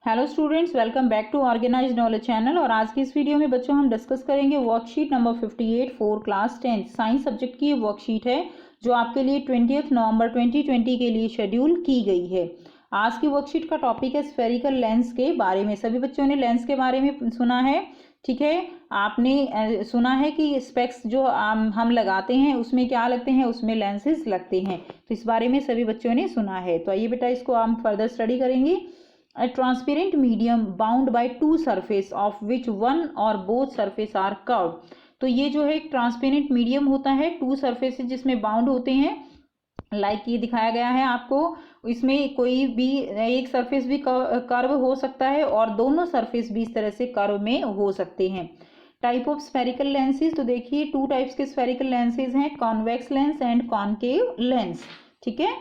Hello students, welcome back to organised knowledge channel. और आज की इस वीडियो में बच्चों हम डिस्कस करेंगे worksheet number 58 for class 10 science subject की। वर्कशीट है जो आपके लिए 20 नवंबर 2020 के लिए शेड्यूल की गई है। आज की वर्कशीट का टॉपिक है स्फेरिकल लेंस के बारे में। सभी बच्चों ने लेंस के बारे में सुना है, ठीक है। आपने सुना है कि स्पेक्स जो हम लगाते हैं उसमें क्या लगते हैं, उसमें लेंसेज लगते हैं। तो इस बारे में सभी बच्चों ने सुना है। तो आइए बेटा इसको हम फर्दर स्टडी करेंगे। A transparent medium bound by two surface of which one or both surface are curved। तो ये जो है एक ट्रांसपेरेंट मीडियम होता है, टू सरफेसेस जिसमें बाउंड होते हैं। लाइक ये दिखाया गया है आपको, इसमें कोई भी एक सरफेस भी कर्व हो सकता है और दोनों सरफेस भी इस तरह से कर्व में हो सकते हैं। टाइप ऑफ स्फेरिकल लेंसेज, तो देखिए टू टाइप्स के स्फेरिकल लेंसेज हैं, convex lens and concave lens, ठीक है।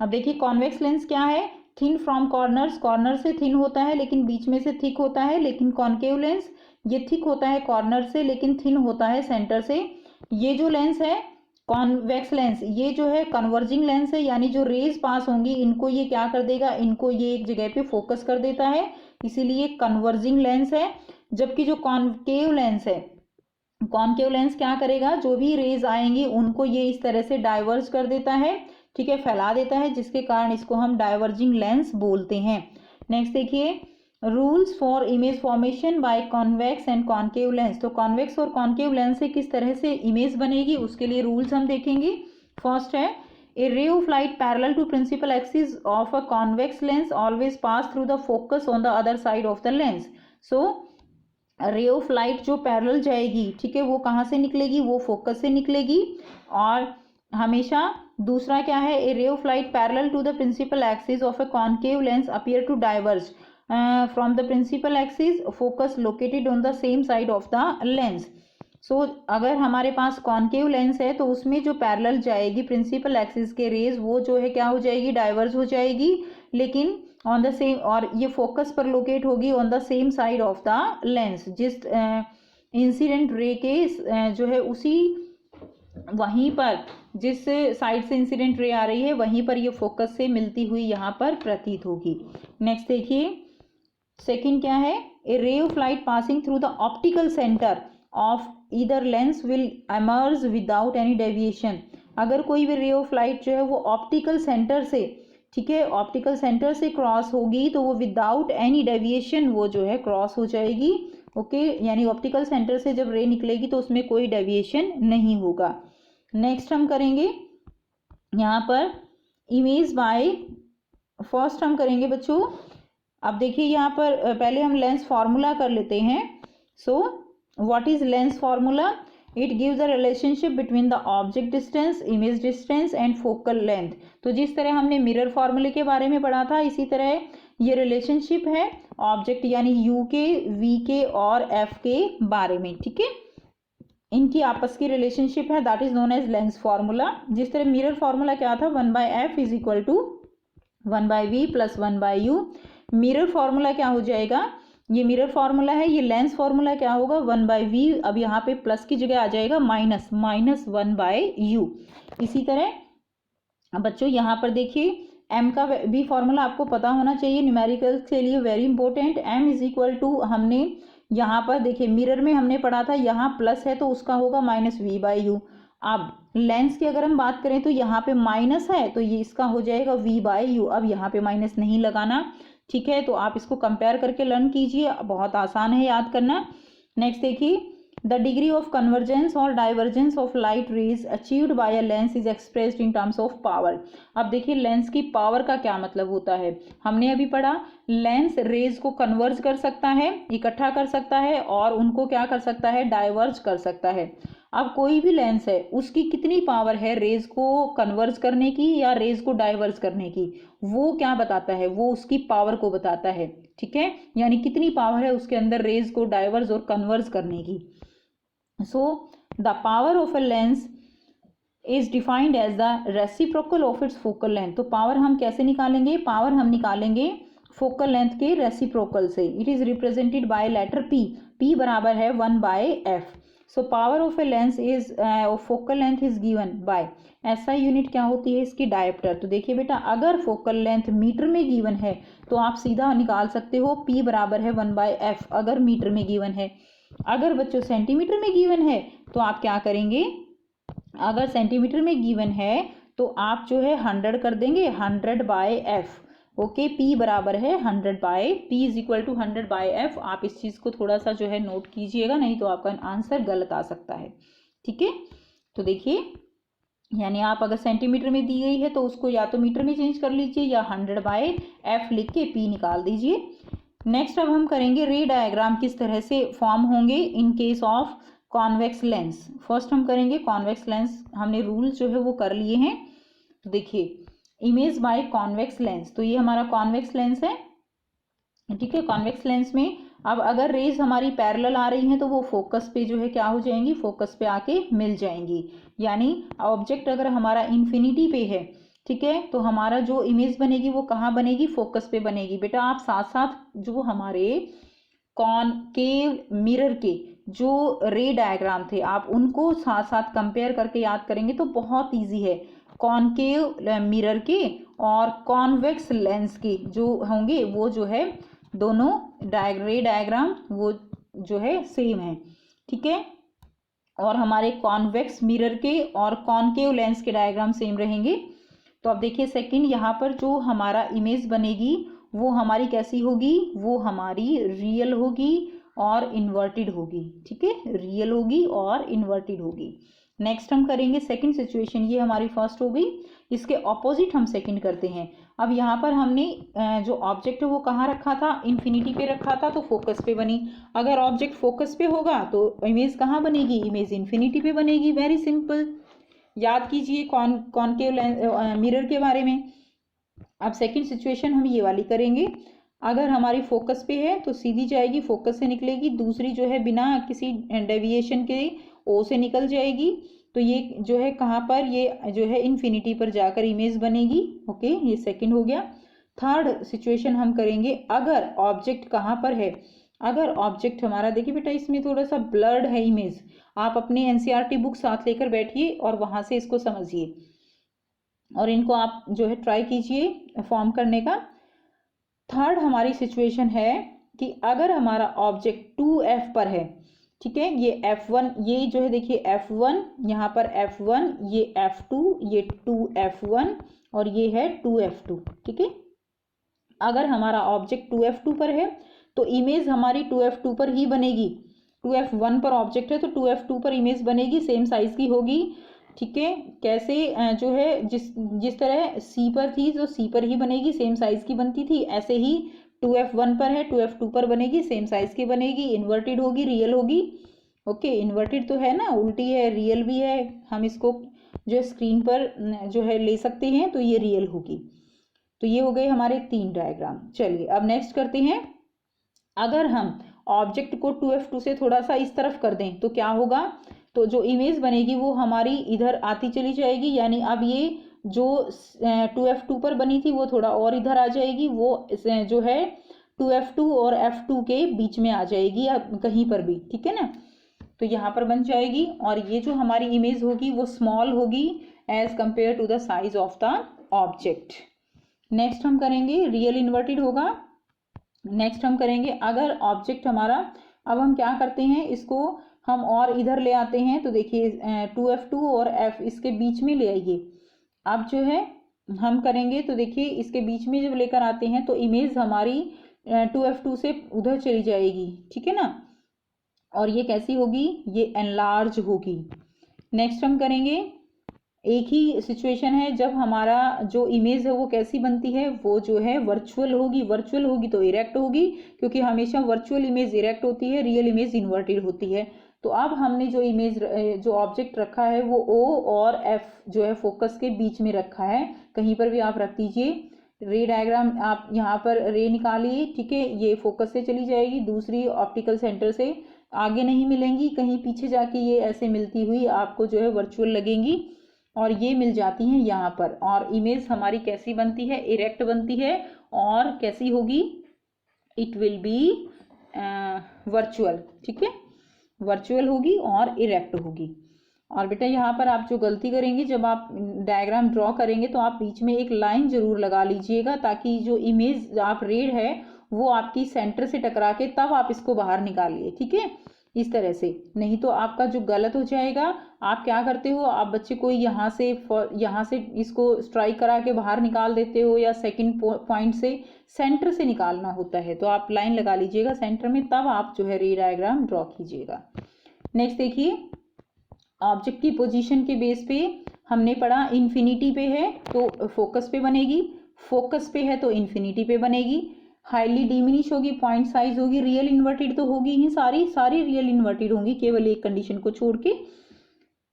अब देखिए कॉन्वेक्स लेंस क्या है, थिन फ्रॉम कॉर्नर्स, कॉर्नर से थिन होता है लेकिन बीच में से थिक होता है। लेकिन कॉनकेव लेंस ये थिक होता है कॉर्नर से लेकिन थिन होता है सेंटर से। ये जो लेंस है कॉन्वेक्स लेंस, ये जो है कन्वर्जिंग लेंस है, यानी जो रेज पास होंगी इनको ये क्या कर देगा, इनको ये एक जगह पे फोकस कर देता है, इसीलिए कन्वर्जिंग लेंस है। जबकि जो कॉनकेव लेंस है, कॉनकेव लेंस क्या करेगा, जो भी रेज आएंगी उनको ये इस तरह से डाइवर्ज कर देता है, ठीक है, फैला देता है, जिसके कारण इसको हम डाइवर्जिंग लेंस बोलते हैं। नेक्स्ट देखिए rules for image formation by convex and concave lens. तो कॉन्वेक्स और कॉनकेव लेंस से किस तरह से इमेज बनेगी उसके लिए रूल्स हम देखेंगे। फर्स्ट है a ray of light parallel to principal axis of a convex lens always pass through the focus on the other side of the lens. So ray of light जो parallel जाएगी, ठीक है, वो कहाँ से निकलेगी, वो फोकस से निकलेगी। और हमेशा दूसरा क्या है, a ray of light parallel to the principal axis of a concave lens appear to diverge from the principal axis, focus located on the same side of the lens. So अगर हमारे पास concave lens है तो उसमें जो parallel जाएगी principal axis के raise, वो जो है क्या हो जाएगी, डाइवर्ज हो जाएगी, लेकिन ऑन द सेम, और ये फोकस पर लोकेट होगी on the same side of the lens. जिस इंसिडेंट रे के जो है उसी वहीं पर, जिस साइड से इंसिडेंट रे आ रही है वहीं पर ये फोकस से मिलती हुई यहाँ पर प्रतीत होगी। नेक्स्ट देखिए सेकंड क्या है, a ray of light passing through the optical centre of either lens will emerge without any deviation. अगर कोई भी रे ऑफ लाइट जो है वो ऑप्टिकल सेंटर से, ठीक है, ऑप्टिकल सेंटर से क्रॉस होगी तो वो विदाउट एनी डेविएशन वो जो है क्रॉस हो जाएगी, ओके, यानी ऑप्टिकल सेंटर से जब रे निकलेगी तो उसमें कोई डेविएशन नहीं होगा। नेक्स्ट हम करेंगे यहाँ पर इमेज बाय, फर्स्ट हम करेंगे बच्चों, अब देखिए यहाँ पर पहले हम लेंस फार्मूला कर लेते हैं। So what is lens formula, it gives the relationship between the object distance, image distance and focal length. तो जिस तरह हमने मिरर फार्मूले के बारे में पढ़ा था, इसी तरह ये रिलेशनशिप है ऑब्जेक्ट यानी यू के, वी के और एफ के बारे में, ठीक है, इनकी आपस की रिलेशनशिप है, that is known as lens formula. जिस तरह मिरर फार्मूला क्या था, 1/f is equal to 1/v plus 1/u। Mirror formula क्या हो जाएगा, ये मिरर फार्मूला है, ये लेंस फार्मूला क्या होगा, 1/v, अब यहाँ पे प्लस की जगह आ जाएगा माइनस 1/u। इसी तरह बच्चों यहाँ पर देखिए m का भी फार्मूला आपको पता होना चाहिए, न्यूमेरिकल्स के लिए very important. m is equal to, हमने यहाँ पर देखिए मिरर में हमने पढ़ा था, यहाँ प्लस है तो उसका होगा -v/u। अब लेंस की अगर हम बात करें तो यहाँ पे माइनस है तो ये इसका हो जाएगा v/u। अब यहाँ पे माइनस नहीं लगाना, ठीक है, तो आप इसको कंपेयर करके लर्न कीजिए, बहुत आसान है याद करना। नेक्स्ट देखिए द डिग्री ऑफ कन्वर्जेंस और divergence of light rays achieved by a lens is expressed in terms of power. अब देखिए लेंस की पावर का क्या मतलब होता है, हमने अभी पढ़ा लेंस रेज को कन्वर्ज कर सकता है, इकट्ठा कर सकता है और उनको क्या कर सकता है, डाइवर्ज कर सकता है। अब कोई भी लेंस है उसकी कितनी पावर है रेज को कन्वर्ज करने की या रेज को डाइवर्ज करने की, वो क्या बताता है, वो उसकी पावर को बताता है, ठीक है, यानी कितनी पावर है उसके अंदर रेज को डाइवर्ज और कन्वर्ज करने की। So the power of a lens is defined as the reciprocal of its focal length। तो पावर हम कैसे निकालेंगे, पावर हम निकालेंगे फोकल लेंथ के रेसिप्रोकल से। It is represented by letter p, p बराबर है 1/f। So power of a lens is focal length is given by, ऐसा यूनिट क्या होती है इसकी, डायप्टर। तो देखिए बेटा, अगर फोकल लेंथ मीटर में गिवन है तो आप सीधा निकाल सकते हो P बराबर है 1/f, अगर मीटर में गिवन है। अगर बच्चों सेंटीमीटर में गिवन है तो आप क्या करेंगे, अगर सेंटीमीटर में गिवन है तो आप जो है 100 कर देंगे, 100/f। ओके, P बराबर है 100 P is equal to 100/f। आप इस चीज़ को थोड़ा सा जो है नोट कीजिएगा, नहीं तो आपका आंसर गलत आ सकता है। ठीक है, तो देखिए, यानी आप अगर सेंटीमीटर में दी गई है तो उसको या तो मीटर में चेंज कर लीजिए या 100/f लिख के P निकाल दीजिए। नेक्स्ट अब हम करेंगे रे डायग्राम किस तरह से फॉर्म होंगे in case of convex lens. First हम करेंगे कॉन्वेक्स लेंस, हमने रूल जो है वो कर लिए हैं। तो देखिए, इमेज बाय कॉन्वेक्स लेंस, तो ये हमारा कॉन्वेक्स लेंस है। ठीक है, कॉन्वेक्स लेंस में अब अगर रेज हमारी पैरेलल आ रही हैं तो वो फोकस पे जो है क्या हो जाएंगी, फोकस पे आके मिल जाएंगी। यानी ऑब्जेक्ट अगर हमारा इन्फिनिटी पे है, ठीक है, तो हमारा जो इमेज बनेगी वो कहाँ बनेगी, फोकस पे बनेगी। बेटा आप साथ साथ जो हमारे कॉनकेव मिरर के जो रे डायग्राम थे आप उनको साथ साथ कंपेयर करके याद करेंगे तो बहुत ईजी है। कॉनकेव मिरर के और कॉन्वेक्स लेंस के जो होंगे वो जो है दोनों रे डायग्राम वो जो है सेम है। ठीक है, और हमारे कॉन्वेक्स मिरर के और कॉनकेव लेंस के डायग्राम सेम रहेंगे। तो अब देखिए सेकंड, यहाँ पर जो हमारा इमेज बनेगी वो हमारी कैसी होगी, वो हमारी रियल होगी और इन्वर्टेड होगी। ठीक है, रियल होगी और इन्वर्टेड होगी। नेक्स्ट हम करेंगे सेकंड सिचुएशन, ये हमारी फर्स्ट हो गई, इसके ऑपोजिट हम सेकंड करते हैं। अब यहाँ पर हमने जो ऑब्जेक्ट है वो कहाँ रखा था, इन्फिनिटी पे रखा था तो फोकस पे बनी। अगर ऑब्जेक्ट फोकस पे होगा तो इमेज कहाँ बनेगी, इमेज इन्फिनिटी पे बनेगी। वेरी सिंपल, याद कीजिए कॉनकेव मिरर के बारे में। अब सेकंड सिचुएशन हम ये वाली करेंगे, अगर हमारी फोकस पे है तो सीधी जाएगी, फोकस से निकलेगी, दूसरी जो है बिना किसी डेविएशन के ओ से निकल जाएगी। तो ये जो है कहाँ पर, ये जो है इन्फिनिटी पर जाकर इमेज बनेगी। ओके, ये सेकंड हो गया। थर्ड सिचुएशन हम करेंगे, अगर ऑब्जेक्ट कहाँ पर है, अगर ऑब्जेक्ट हमारा, देखिए बेटा इसमें थोड़ा सा ब्लर्ड है इमेज, आप अपने एनसीईआरटी बुक साथ लेकर बैठिए और वहां से इसको समझिए और इनको आप जो है ट्राई कीजिए फॉर्म करने का। थर्ड हमारी सिचुएशन है कि अगर हमारा ऑब्जेक्ट 2f पर है, ठीक है, ये f1, ये जो है देखिए f1, यहाँ पर f1, ये f2, ये 2f1 और ये है 2f2। ठीक है, अगर हमारा ऑब्जेक्ट 2f2 पर है तो इमेज हमारी 2f2 पर ही बनेगी। 2f1 पर ऑब्जेक्ट है तो 2f2 पर इमेज बनेगी, सेम साइज की होगी। ठीक है, कैसे जो है जिस तरह C पर थी तो C पर ही बनेगी, सेम साइज की बनती थी, ऐसे ही 2f1 पर है 2f2 पर बनेगी, सेम साइज की बनेगी, इन्वर्टेड होगी, रियल होगी। ओके, इन्वर्टेड तो है ना, उल्टी है, रियल भी है, हम इसको जो है स्क्रीन पर जो है ले सकते हैं, तो ये रियल होगी। तो ये हो गए हमारे 3 डायग्राम। चलिए अब नेक्स्ट करते हैं, अगर हम ऑब्जेक्ट को 2f2 से थोड़ा सा इस तरफ कर दें तो क्या होगा, तो जो इमेज बनेगी वो हमारी इधर आती चली जाएगी, यानी अब ये जो 2f2 पर बनी थी वो थोड़ा और इधर आ जाएगी, वो जो है 2f2 और f2 के बीच में आ जाएगी या कहीं पर भी। ठीक है ना, तो यहाँ पर बन जाएगी और ये जो हमारी इमेज होगी वो स्मॉल होगी as compare to the size of the object. Next हम करेंगे रियल इन्वर्टेड होगा। नेक्स्ट हम करेंगे अगर ऑब्जेक्ट हमारा, अब हम क्या करते हैं, इसको हम और इधर ले आते हैं, तो देखिए 2f2 और f इसके बीच में ले आइए। अब जो है हम करेंगे तो देखिए इसके बीच में जब लेकर आते हैं तो इमेज हमारी 2f2 से उधर चली जाएगी। ठीक है ना, और ये कैसी होगी, ये एनलार्ज होगी। नेक्स्ट हम करेंगे, एक ही सिचुएशन है, जब हमारा जो इमेज है वो कैसी बनती है, वो जो है वर्चुअल होगी। वर्चुअल होगी तो इरेक्ट होगी, क्योंकि हमेशा वर्चुअल इमेज इरेक्ट होती है, रियल इमेज इन्वर्टेड होती है। तो अब हमने जो इमेज जो ऑब्जेक्ट रखा है वो O और F जो है फोकस के बीच में रखा है, कहीं पर भी आप रख दीजिए। रे डायग्राम आप यहाँ पर रे निकालिए। ठीक है, ये फोकस से चली जाएगी, दूसरी ऑप्टिकल सेंटर से आगे नहीं मिलेंगी, कहीं पीछे जाके ये ऐसे मिलती हुई आपको जो है वर्चुअल लगेंगी और ये मिल जाती हैं यहाँ पर। और इमेज हमारी कैसी बनती है, इरेक्ट बनती है और कैसी होगी, इट विल बी वर्चुअल। ठीक है, वर्चुअल होगी और इरेक्ट होगी। और बेटा यहाँ पर आप जो गलती करेंगे, जब आप डायग्राम ड्रॉ करेंगे तो आप बीच में एक लाइन जरूर लगा लीजिएगा, ताकि जो इमेज आप रेड है वो आपकी सेंटर से टकरा के तब आप इसको बाहर निकालिए, ठीक है, इस तरह से। नहीं तो आपका जो गलत हो जाएगा। आप क्या करते हो, आप बच्चे को यहाँ से इसको स्ट्राइक करा के बाहर निकाल देते हो, या सेकंड पॉइंट से सेंटर से निकालना होता है, तो आप लाइन लगा लीजिएगा सेंटर में, तब आप जो है रे डायग्राम ड्रॉ कीजिएगा। नेक्स्ट देखिए, ऑब्जेक्ट की पोजीशन के बेस पे हमने पढ़ा, इन्फिनिटी पे है तो फोकस पे बनेगी, फोकस पे है तो इन्फिनिटी पे बनेगी। हाईली डिमिनिश होगी, पॉइंट साइज होगी, रियल इन्वर्टेड तो होगी ही, सारी रियल इन्वर्टेड होंगी, केवल एक कंडीशन को छोड़ के।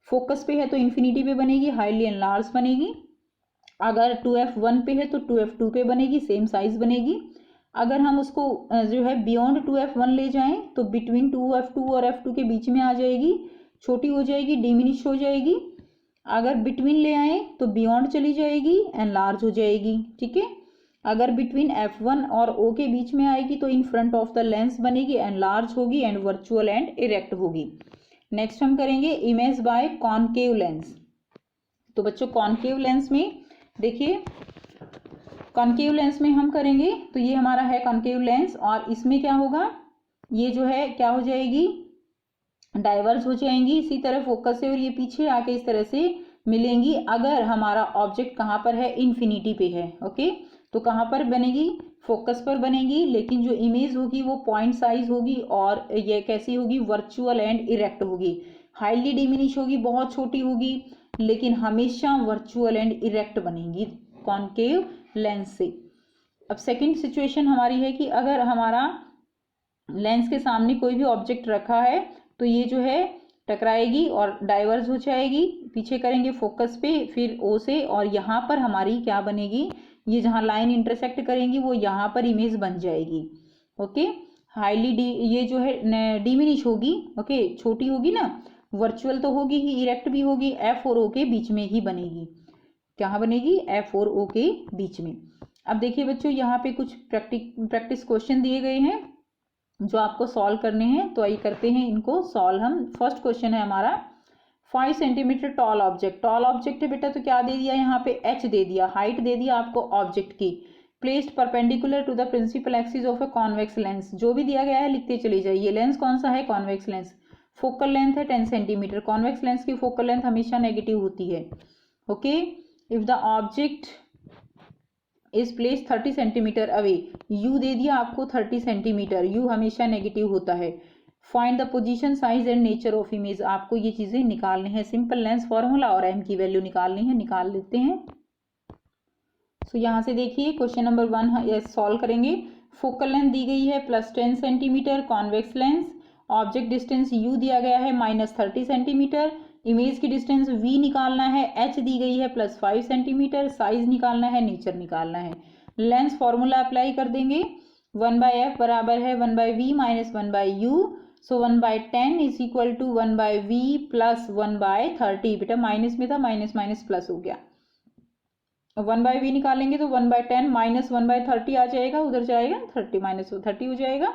फोकस पे है तो इन्फिनिटी पे बनेगी, हाईली एनलार्ज बनेगी। अगर 2f1 पे है तो 2f2 पे बनेगी, सेम साइज बनेगी। अगर हम उसको जो है बियॉन्ड 2f1 ले जाएं तो बिटवीन 2f2 और f2 के बीच में आ जाएगी, छोटी हो जाएगी, डिमिनिश हो जाएगी। अगर बिटवीन ले आए तो बियॉन्ड चली जाएगी, एनलार्ज हो जाएगी, ठीक है। अगर बिटवीन f1 और o के बीच में आएगी तो in front of the lens बनेगी, एनलार्ज होगी एंड वर्चुअल एंड इरेक्ट होगी। नेक्स्ट हम करेंगे इमेज बाय कॉनकेव लेंस। तो बच्चों कॉनकेव लेंस में देखिए, कॉनकेव लेंस में हम करेंगे तो ये हमारा है कॉनकेव लेंस, और इसमें क्या होगा, ये जो है क्या हो जाएगी, डाइवर्ज हो जाएंगी इसी तरह फोकस से, और ये पीछे आके इस तरह से मिलेंगी। अगर हमारा ऑब्जेक्ट कहाँ पर है, इन्फिनिटी पे है, ओके, तो कहाँ पर बनेगी, फोकस पर बनेगी, लेकिन जो इमेज होगी वो पॉइंट साइज होगी, और ये कैसी होगी, वर्चुअल एंड इरेक्ट होगी। हाईली डिमिनिश होगी, बहुत छोटी होगी, लेकिन हमेशा वर्चुअल एंड इरेक्ट बनेगी कॉनकेव लेंस से। अब सेकंड सिचुएशन हमारी है कि अगर हमारा लेंस के सामने कोई भी ऑब्जेक्ट रखा है तो ये जो है टकराएगी और डाइवर्ज हो जाएगी, पीछे करेंगे फोकस पे, फिर ओ से, और यहाँ पर हमारी क्या बनेगी, ये जहाँ लाइन इंटरसेक्ट करेंगी वो यहाँ पर इमेज बन जाएगी, ओके। हाईली ये जो है डिमिनिश होगी, ओके, छोटी होगी ना, वर्चुअल तो होगी ही, इरेक्ट भी होगी, एफ और ओ के बीच में ही बनेगी। कहाँ बनेगी, एफ और ओ के बीच में। अब देखिए बच्चों, यहाँ पे कुछ प्रैक्टिस क्वेश्चन दिए गए हैं जो आपको सॉल्व करने हैं, तो आइए करते हैं इनको सॉल्व हम। फर्स्ट क्वेश्चन है हमारा, 5 centimetre tall object, tall object है बेटा, तो क्या दे दिया यहाँ पे, h दे दिया, हाइट दे दिया आपको ऑब्जेक्ट की, placed perpendicular to the principal axis of a convex lens, जो भी दिया गया है लिखते चले जाइए। लेंस कौन सा है, कॉन्वेक्स लेंस। फोकल लेंथ है 10 सेंटीमीटर, कॉन्वेक्स लेंस की फोकल लेंथ हमेशा नेगेटिव होती है, okay. If the object is place 30 centimetre away, u दे दिया आपको 30 सेंटीमीटर, u हमेशा नेगेटिव होता है। Find the position, size and nature of image, आपको ये चीजें निकालनी है, सिंपल लेंस फॉर्मूला और m की वैल्यू निकालनी है, निकाल लेते हैं। सो यहाँ से देखिए क्वेश्चन नंबर 1 सॉल्व करेंगे। फोकल लेंथ दी गई है +10 centimetre, convex lens, object distance u दिया गया है -30 सेंटीमीटर, इमेज की डिस्टेंस v निकालना है, h दी गई है +5 सेंटीमीटर, साइज निकालना है, नेचर निकालना है। लेंस फॉर्मूला अप्लाई कर देंगे, 1/f बराबर है 1/v minus 1/u, so 1/10 is equal to 1/v plus 1/30, बेटा माइनस में था, माइनस माइनस प्लस हो गया, 1/v निकालेंगे तो 1/10 माइनस 1/30 आ जाएगा, उधर जाएगा 30 माइनस 30 हो जाएगा,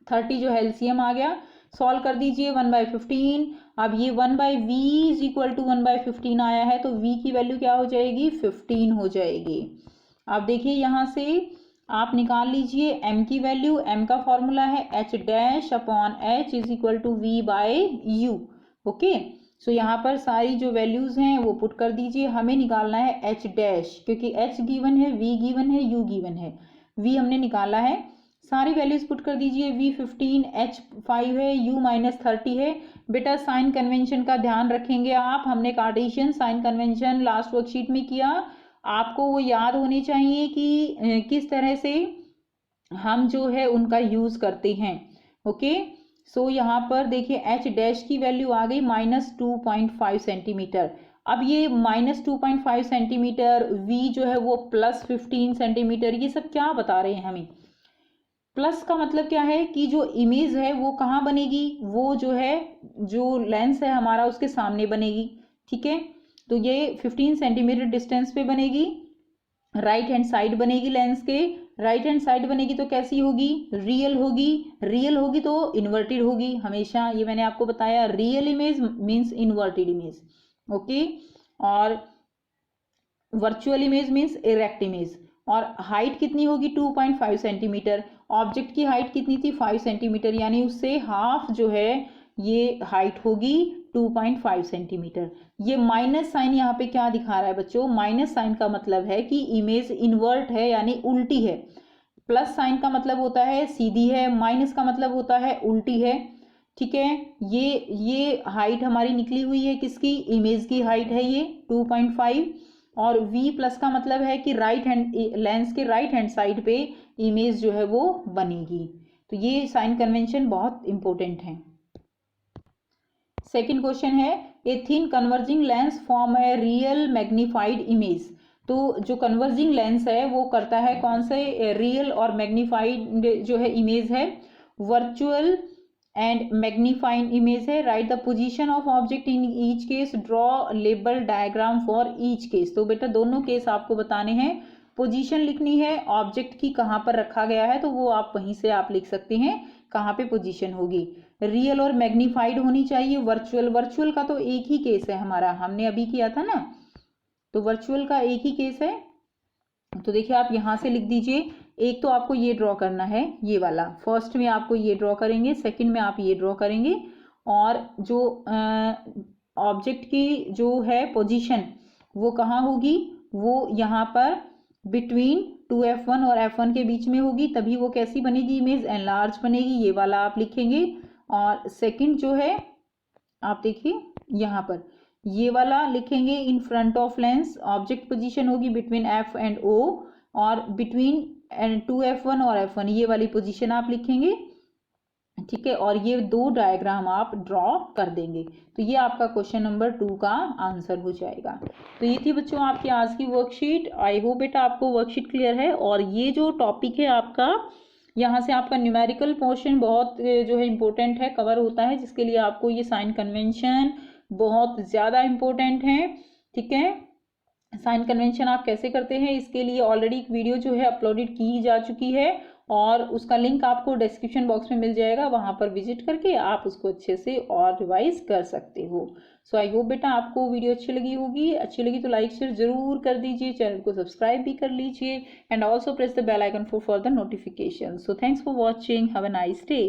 30 जो है एलसीएम आ गया। सॉल्व कर दीजिए, 1/15, अब ये 1/v इज इक्वल टू 1/15 आया है, तो v की वैल्यू क्या हो जाएगी, 15 हो जाएगी। अब देखिए यहाँ से आप निकाल लीजिए m की वैल्यू, m का फॉर्मूला है h dash upon h is equal to v by u, okay. So यहाँ पर सारी जो वैल्यूज हैं वो पुट कर दीजिए, हमें निकालना है h डैश, क्योंकि h गिवन है, v गिवन है, u गिवन है, v हमने निकाला है, सारी वैल्यूज पुट कर दीजिए, v 15, h 5 है, u -30 है। बेटा साइन कन्वेंशन का ध्यान रखेंगे आप, हमने Cartesian sign convention last worksheet में किया, आपको वो याद होने चाहिए कि किस तरह से हम जो है उनका यूज करते हैं, ओके। सो यहाँ पर देखिए h डैश की वैल्यू आ गई -2.5 सेंटीमीटर। अब ये -2.5 सेंटीमीटर, v जो है वो +15 सेंटीमीटर, ये सब क्या बता रहे हैं हमें, प्लस का मतलब क्या है कि जो इमेज है वो कहाँ बनेगी, वो जो है जो लेंस है हमारा उसके सामने बनेगी, ठीक है। तो ये 15 सेंटीमीटर डिस्टेंस पे बनेगी, राइट हैंड साइड बनेगी लेंस के, राइट हैंड साइड बनेगी तो कैसी होगी, रियल होगी। रियल होगी तो इन्वर्टेड होगी हमेशा, ये मैंने आपको बताया। Real image means inverted image, okay. और virtual image means erect image. और हाइट कितनी होगी, 2.5 सेंटीमीटर। ऑब्जेक्ट की हाइट कितनी थी, 5 सेंटीमीटर, यानी उससे हाफ जो है ये हाइट होगी 2.5 सेंटीमीटर। ये माइनस साइन यहाँ पे क्या दिखा रहा है बच्चों, माइनस साइन का मतलब है कि इमेज इन्वर्ट है यानी उल्टी है। प्लस साइन का मतलब होता है सीधी है, माइनस का मतलब होता है उल्टी है, ठीक है। ये हाइट हमारी निकली हुई है किसकी, इमेज की हाइट है ये 2.5। और v प्लस का मतलब है कि राइट हैंड लेंस के राइट हैंड साइड पे इमेज जो है वो बनेगी। तो ये साइन कन्वेंशन बहुत इंपॉर्टेंट है। सेकंड क्वेश्चन है, a thin converging lens form a real magnified image. तो जो कन्वर्जिंग लेंस है वो करता है कौन से, रियल और मैग्नीफाइड जो है इमेज है, वर्चुअल एंड मैग्नीफाइंग इमेज है। Right the position of object in each case, draw label diagram for each case. तो बेटा दोनों केस आपको बताने हैं, पोजीशन लिखनी है, ऑब्जेक्ट की कहाँ पर रखा गया है तो वो आप वहीं से आप लिख सकते हैं कहाँ पे पोजीशन होगी। रियल और मैग्नीफाइड होनी चाहिए। वर्चुअल, वर्चुअल का तो एक ही केस है हमारा, हमने अभी किया था ना, तो वर्चुअल का एक ही केस है। तो देखिए आप यहाँ से लिख दीजिए, एक तो आपको ये ड्रॉ करना है, ये वाला फर्स्ट में आपको ये ड्रॉ करेंगे, सेकंड में आप ये ड्रॉ करेंगे। और जो ऑब्जेक्ट की जो है पोजीशन वो कहाँ होगी, वो यहाँ पर बिटवीन 2f1 और f1 के बीच में होगी, तभी वो कैसी बनेगी, इमेज एनलार्ज बनेगी, ये वाला आप लिखेंगे। और सेकंड जो है आप देखिए यहाँ पर ये वाला लिखेंगे, in front of lens object position होगी बिटवीन f एंड o, और बिटवीन 2f1 और f1 ये वाली पोजीशन आप लिखेंगे, ठीक है। और ये दो डायग्राम आप ड्रॉ कर देंगे। तो ये आपका क्वेश्चन नंबर 2 का आंसर हो जाएगा। तो ये थी बच्चों आपकी आज की वर्कशीट। आई होप बेटा आपको वर्कशीट क्लियर है। और ये जो टॉपिक है आपका, यहाँ से आपका न्यूमेरिकल पोर्शन बहुत जो है इम्पोर्टेंट है, कवर होता है, जिसके लिए आपको ये साइन कन्वेंशन बहुत ज़्यादा इम्पोर्टेंट है, ठीक है। साइन कन्वेंशन आप कैसे करते हैं इसके लिए ऑलरेडी एक वीडियो जो है अपलोडेड की जा चुकी है, और उसका लिंक आपको डिस्क्रिप्शन बॉक्स में मिल जाएगा, वहाँ पर विजिट करके आप उसको अच्छे से और रिवाइज कर सकते हो। सो आई होप बेटा आपको वीडियो अच्छी लगी होगी। अच्छी लगी तो लाइक शेयर जरूर कर दीजिए, चैनल को सब्सक्राइब भी कर लीजिए, and also press the bell icon for further notification. So thanks for watching, have a nice day.